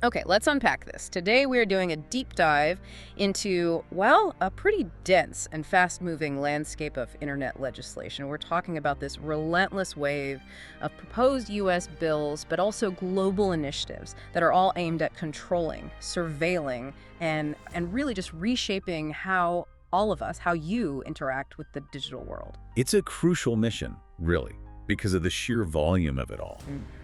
Okay, let's unpack this. Today we are doing a deep dive into, well, a pretty dense and fast-moving landscape of internet legislation. We're talking about this relentless wave of proposed U.S. bills, but also global initiatives that are all aimed at controlling, surveilling, and really just reshaping how all of us, how you interact with the digital world. It's a crucial mission, really, because of the sheer volume of it all.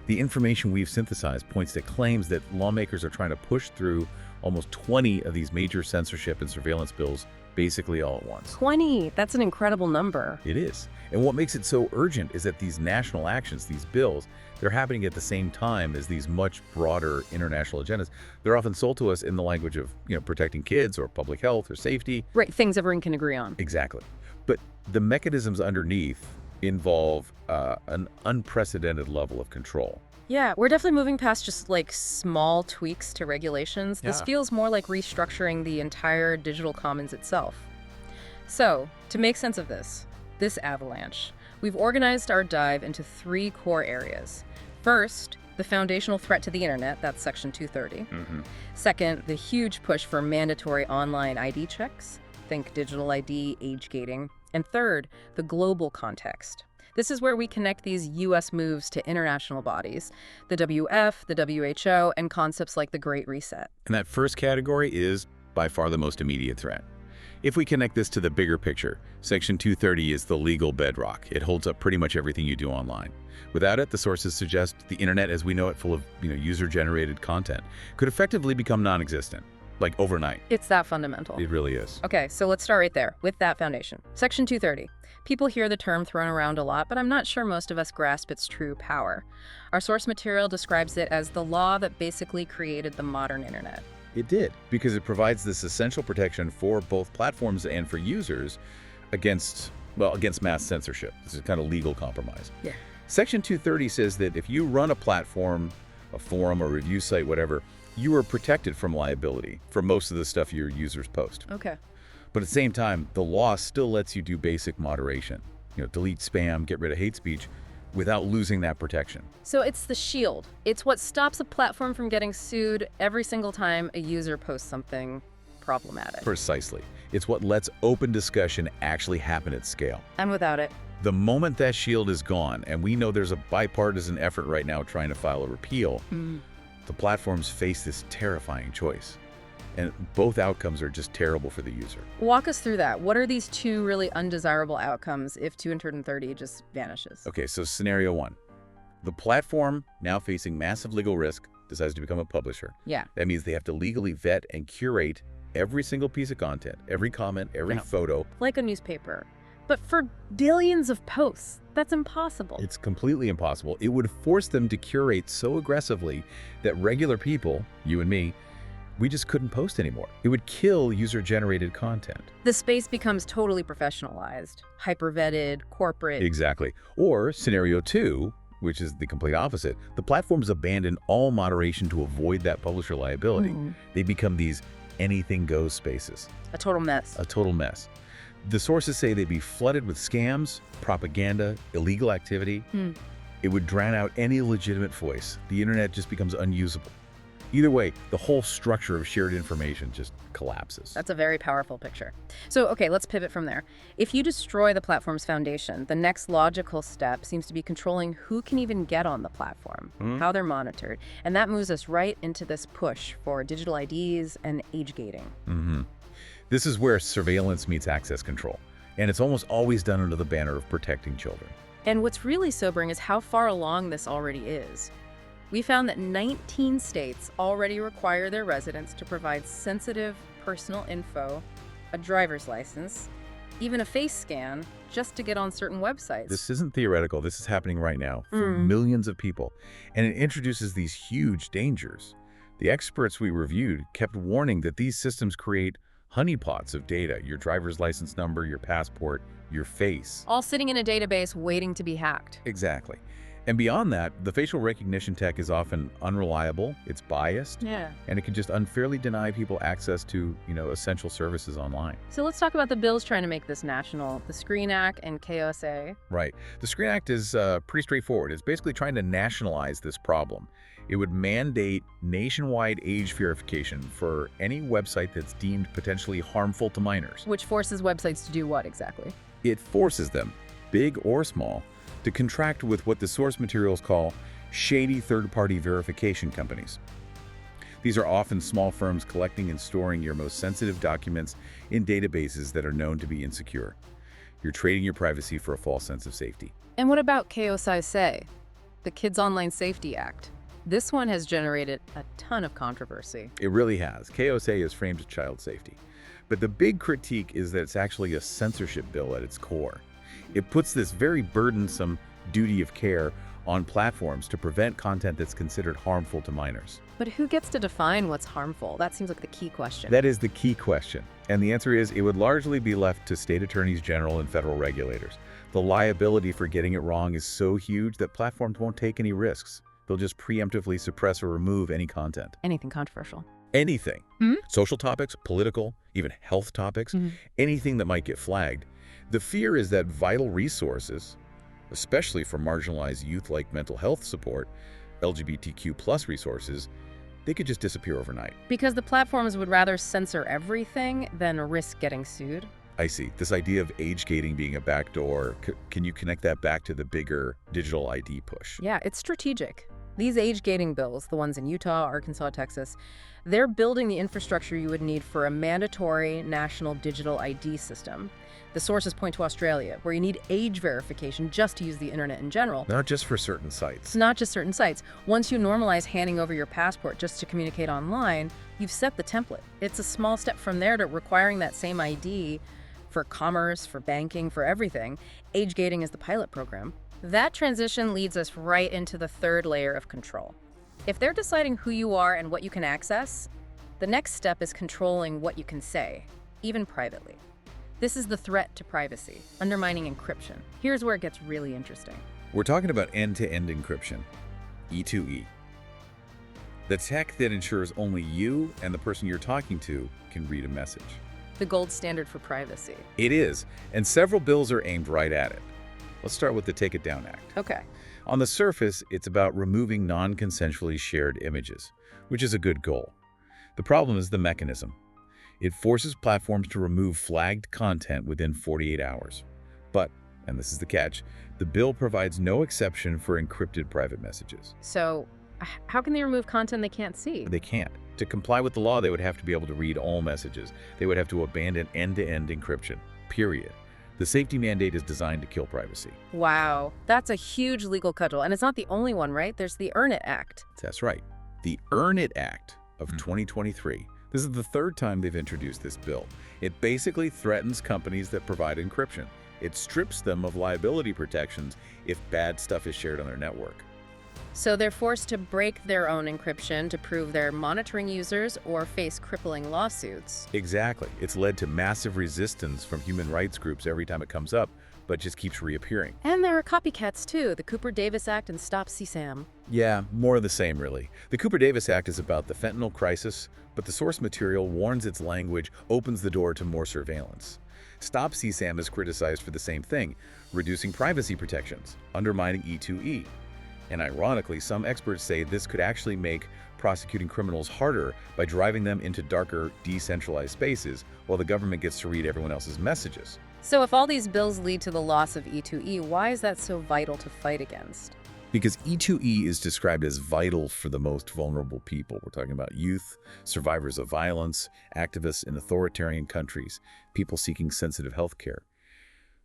The information we've synthesized points to claims that lawmakers are trying to push through almost 20 of these major censorship and surveillance bills basically all at once. 20, that's an incredible number. It is. And what makes it so urgent is that these national actions, these bills, they're happening at the same time as these much broader international agendas. They're often sold to us in the language of, protecting kids or public health or safety. Right, things everyone can agree on. Exactly. But the mechanisms underneath involve an unprecedented level of control. Yeah, we're definitely moving past just like small tweaks to regulations. This Yeah. feels more like restructuring the entire digital commons itself. So, to make sense of this avalanche, we've organized our dive into three core areas. First, the foundational threat to the internet, that's Section 230. Second, the huge push for mandatory online ID checks, think digital ID, age gating. And third, the global context. This is where we connect these U.S. moves to international bodies, the WF, the WHO, and concepts like the Great Reset. And that first category is by far the most immediate threat. If we connect this to the bigger picture, Section 230 is the legal bedrock. It holds up pretty much everything you do online. Without it, the sources suggest the internet as we know it, full of user-generated content, could effectively become non-existent, like overnight. It's that fundamental. It really is. Okay, so let's start right there with that foundation. Section 230. People hear the term thrown around a lot, but I'm not sure most of us grasp its true power. Our source material describes it as the law that basically created the modern internet. It did, because it provides this essential protection for both platforms and for users against mass censorship. This is kind of legal compromise. Yeah. Section 230 says that if you run a platform, a forum, or review site, whatever, you are protected from liability for most of the stuff your users post. Okay. But at the same time, the law still lets you do basic moderation. Delete spam, get rid of hate speech, without losing that protection. So it's the shield. It's what stops a platform from getting sued every single time a user posts something problematic. Precisely. It's what lets open discussion actually happen at scale. And without it, The moment that shield is gone, and we know there's a bipartisan effort right now trying to file a repeal, the platforms face this terrifying choice. And both outcomes are just terrible for the user. walk us through that. What are these two really undesirable outcomes if 230 just vanishes? Okay, so scenario one. The platform, now facing massive legal risk, decides to become a publisher. Yeah. That means they have to legally vet and curate every single piece of content, every comment, every Yeah. photo. Like a newspaper. But for billions of posts, that's impossible. It's completely impossible. It would force them to curate so aggressively that regular people, you and me, we just couldn't post anymore. It would kill user-generated content. The space becomes totally professionalized, hyper-vetted, corporate. Exactly. Or scenario two, which is the complete opposite, the platforms abandon all moderation to avoid that publisher liability. They become these anything-goes spaces. A total mess. A total mess. The sources say they'd be flooded with scams, propaganda, illegal activity. It would drown out any legitimate voice. The internet just becomes unusable. Either way, the whole structure of shared information just collapses. That's a very powerful picture. So, okay, let's pivot from there. If you destroy the platform's foundation, the next logical step seems to be controlling who can even get on the platform, how they're monitored. And that moves us right into this push for digital IDs and age gating. This is where surveillance meets access control. And it's almost always done under the banner of protecting children. And what's really sobering is how far along this already is. We found that 19 states already require their residents to provide sensitive personal info, a driver's license, even a face scan, just to get on certain websites. This isn't theoretical. This is happening right now for millions of people. And it introduces these huge dangers. The experts we reviewed kept warning that these systems create honeypots of data, your driver's license number, your passport, your face. All sitting in a database waiting to be hacked. Exactly. And beyond that, the facial recognition tech is often unreliable, it's biased, Yeah. and it can just unfairly deny people access to, essential services online. So let's talk about the bills trying to make this national, the Screen Act and KOSA. Right. The Screen Act is pretty straightforward. It's basically trying to nationalize this problem. It would mandate nationwide age verification for any website that's deemed potentially harmful to minors. Which forces websites to do what exactly? It forces them, big or small, to contract with what the source materials call shady third-party verification companies. These are often small firms collecting and storing your most sensitive documents in databases that are known to be insecure. You're trading your privacy for a false sense of safety. And what about KOSA, the Kids Online Safety Act? This one has generated a ton of controversy. It really has. KOSA is framed as child safety. But the big critique is that it's actually a censorship bill at its core. It puts this very burdensome duty of care on platforms to prevent content that's considered harmful to minors. But who gets to define what's harmful? That seems like the key question. That is the key question. And the answer is it would largely be left to state attorneys general and federal regulators. The liability for getting it wrong is so huge that platforms won't take any risks. They'll just preemptively suppress or remove any content. Anything controversial. Anything. Hmm? Social topics, political, even health topics, anything that might get flagged. The fear is that vital resources, especially for marginalized youth like mental health support, LGBTQ+ resources, they could just disappear overnight. Because the platforms would rather censor everything than risk getting sued? I see. This idea of age gating being a backdoor, can you connect that back to the bigger digital ID push? Yeah, it's strategic. These age gating bills, the ones in Utah, Arkansas, Texas, they're building the infrastructure you would need for a mandatory national digital ID system. The sources point to Australia, where you need age verification just to use the internet in general. Not just for certain It's sites. not just certain sites. Once you normalize handing over your passport just to communicate online, you've set the template. It's a small step from there to requiring that same ID for commerce, for banking, for everything. Age gating is the pilot program. That transition leads us right into the third layer of control. If they're deciding who you are and what you can access, the next step is controlling what you can say, even privately. This is the threat to privacy, undermining encryption. Here's where it gets really interesting. We're talking about end-to-end encryption, E2E. The tech that ensures only you and the person you're talking to can read a message. The gold standard for privacy. It is, and several bills are aimed right at it. Let's start with the Take It Down Act. Okay. On the surface, it's about removing non-consensually shared images, which is a good goal. The problem is the mechanism. It forces platforms to remove flagged content within 48 hours. But, and this is the catch, the bill provides no exception for encrypted private messages. So, how can they remove content they can't see? They can't. To comply with the law, they would have to be able to read all messages. They would have to abandon end-to-end encryption, period. The safety mandate is designed to kill privacy. Wow, that's a huge legal cudgel. And it's not the only one, right? There's the Earn It Act. That's right. The Earn It Act of 2023. This is the third time they've introduced this bill. It basically threatens companies that provide encryption. It strips them of liability protections if bad stuff is shared on their network. So they're forced to break their own encryption to prove they're monitoring users or face crippling lawsuits. Exactly. It's led to massive resistance from human rights groups every time it comes up, but just keeps reappearing. And there are copycats too, the Cooper-Davis Act and Stop CSAM. Yeah, more of the same, really. The Cooper-Davis Act is about the fentanyl crisis, but the source material warns its language opens the door to more surveillance. Stop CSAM is criticized for the same thing, reducing privacy protections, undermining E2E. And ironically, some experts say this could actually make prosecuting criminals harder by driving them into darker, decentralized spaces while the government gets to read everyone else's messages. So if all these bills lead to the loss of E2E, why is that so vital to fight against? Because E2E is described as vital for the most vulnerable people. We're talking about youth, survivors of violence, activists in authoritarian countries, people seeking sensitive health care.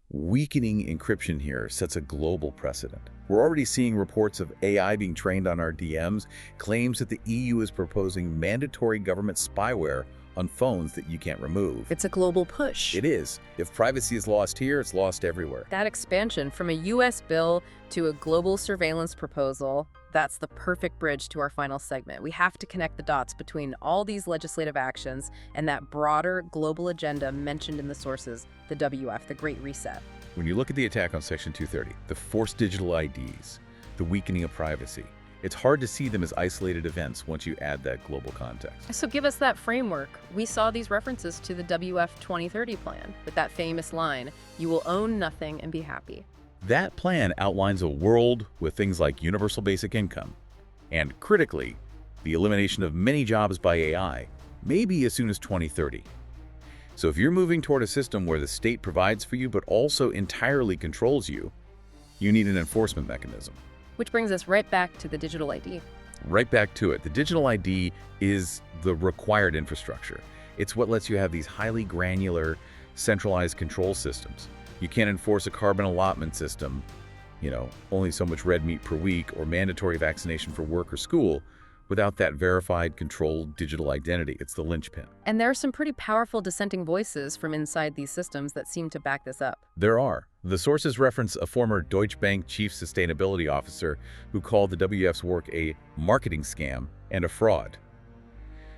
Weakening encryption here sets a global precedent. We're already seeing reports of AI being trained on our DMs, claims that the EU is proposing mandatory government spyware on phones that you can't remove. It's a global push. It is. If privacy is lost here, it's lost everywhere. That expansion from a U.S. bill to a global surveillance proposal, that's the perfect bridge to our final segment. We have to connect the dots between all these legislative actions and that broader global agenda mentioned in the sources, the WF, the Great Reset. When you look at the attack on Section 230, the forced digital IDs, the the weakening of privacy. It's hard to see them as isolated events once you add that global context. So give us that framework. We saw these references to the WF 2030 plan with that famous line, "You will own nothing and be happy." That plan outlines a world with things like universal basic income and, critically, the elimination of many jobs by AI, maybe as soon as 2030. So if you're moving toward a system where the state provides for you but also entirely controls you, you need an enforcement mechanism. Which brings us right back to the digital ID. Right back to it. The digital ID is the required infrastructure. It's what lets you have these highly granular, centralized control systems. You can't enforce a carbon allotment system, only so much red meat per week, or mandatory vaccination for work or school without that verified, controlled digital identity. It's the linchpin. And there are some pretty powerful dissenting voices from inside these systems that seem to back this up. There are. The sources reference a former Deutsche Bank chief sustainability officer who called the WF's work a marketing scam and a fraud.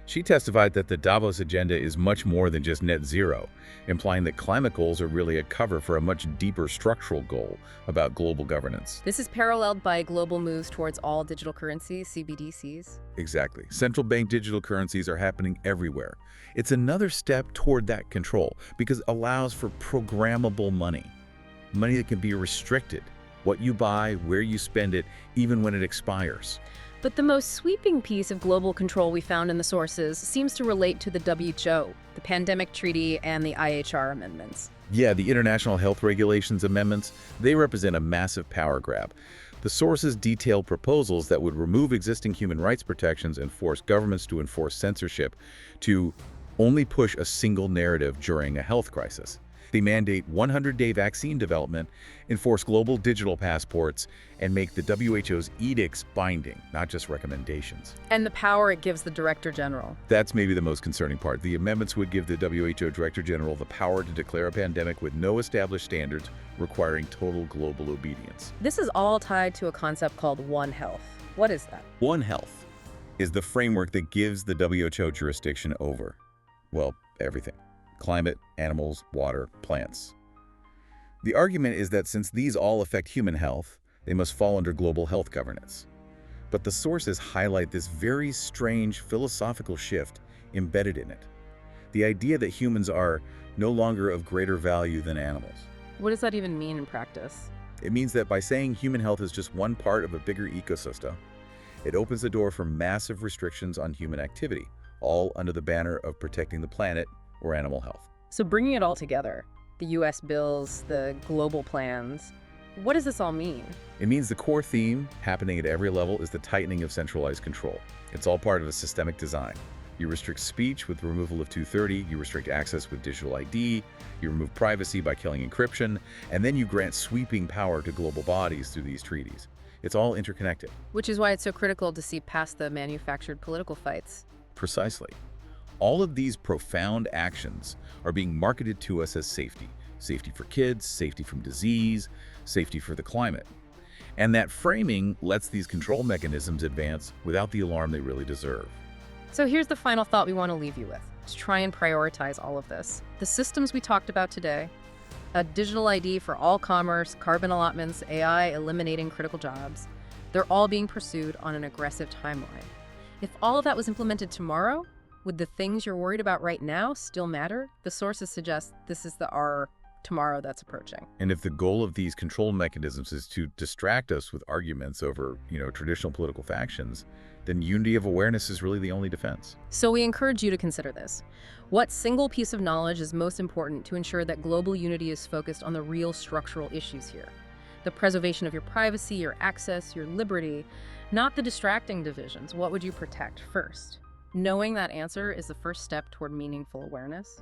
She testified that the Davos agenda is much more than just net zero, implying that climate goals are really a cover for a much deeper structural goal about global governance. This is paralleled by global moves towards all digital currencies, CBDCs. Exactly. Central bank digital currencies are happening everywhere. It's another step toward that control because it allows for programmable money. Money that can be restricted. What you buy, where you spend it, even when it expires. But the most sweeping piece of global control we found in the sources seems to relate to the WHO, the Pandemic Treaty, and the IHR amendments. Yeah, the International Health Regulations amendments, they represent a massive power grab. The sources detail proposals that would remove existing human rights protections and force governments to enforce censorship to only push a single narrative during a health crisis. They mandate 100-day vaccine development, enforce global digital passports, and make the WHO's edicts binding, not just recommendations. And the power it gives the Director General. That's maybe the most concerning part. The amendments would give the WHO Director General the power to declare a pandemic with no established standards, requiring total global obedience. This is all tied to a concept called One Health. What is that? One Health is the framework that gives the WHO jurisdiction over, everything. Climate, animals, water, plants. The argument is that since these all affect human health, they must fall under global health governance. But the sources highlight this very strange philosophical shift embedded in it. The idea that humans are no longer of greater value than animals. What does that even mean in practice? It means that by saying human health is just one part of a bigger ecosystem, it opens the door for massive restrictions on human activity, all under the banner of protecting the planet or animal health. So bringing it all together, the US bills, the global plans, what does this all mean? It means the core theme happening at every level is the tightening of centralized control. It's all part of a systemic design. You restrict speech with the removal of 230, you restrict access with digital ID, you remove privacy by killing encryption, and then you grant sweeping power to global bodies through these treaties. It's all interconnected. Which is why it's so critical to see past the manufactured political fights. Precisely. All of these profound actions are being marketed to us as safety. Safety for kids, safety from disease, safety for the climate. And that framing lets these control mechanisms advance without the alarm they really deserve. So here's the final thought we want to leave you with, to try and prioritize all of this. The systems we talked about today, a digital ID for all commerce, carbon allotments, AI eliminating critical jobs, they're all being pursued on an aggressive timeline. If all of that was implemented tomorrow, would the things you're worried about right now still matter? The sources suggest this is our tomorrow that's approaching. And if the goal of these control mechanisms is to distract us with arguments over, traditional political factions, then unity of awareness is really the only defense. So we encourage you to consider this. What single piece of knowledge is most important to ensure that global unity is focused on the real structural issues here? The preservation of your privacy, your access, your liberty, not the distracting divisions. What would you protect first? Knowing that answer is the first step toward meaningful awareness.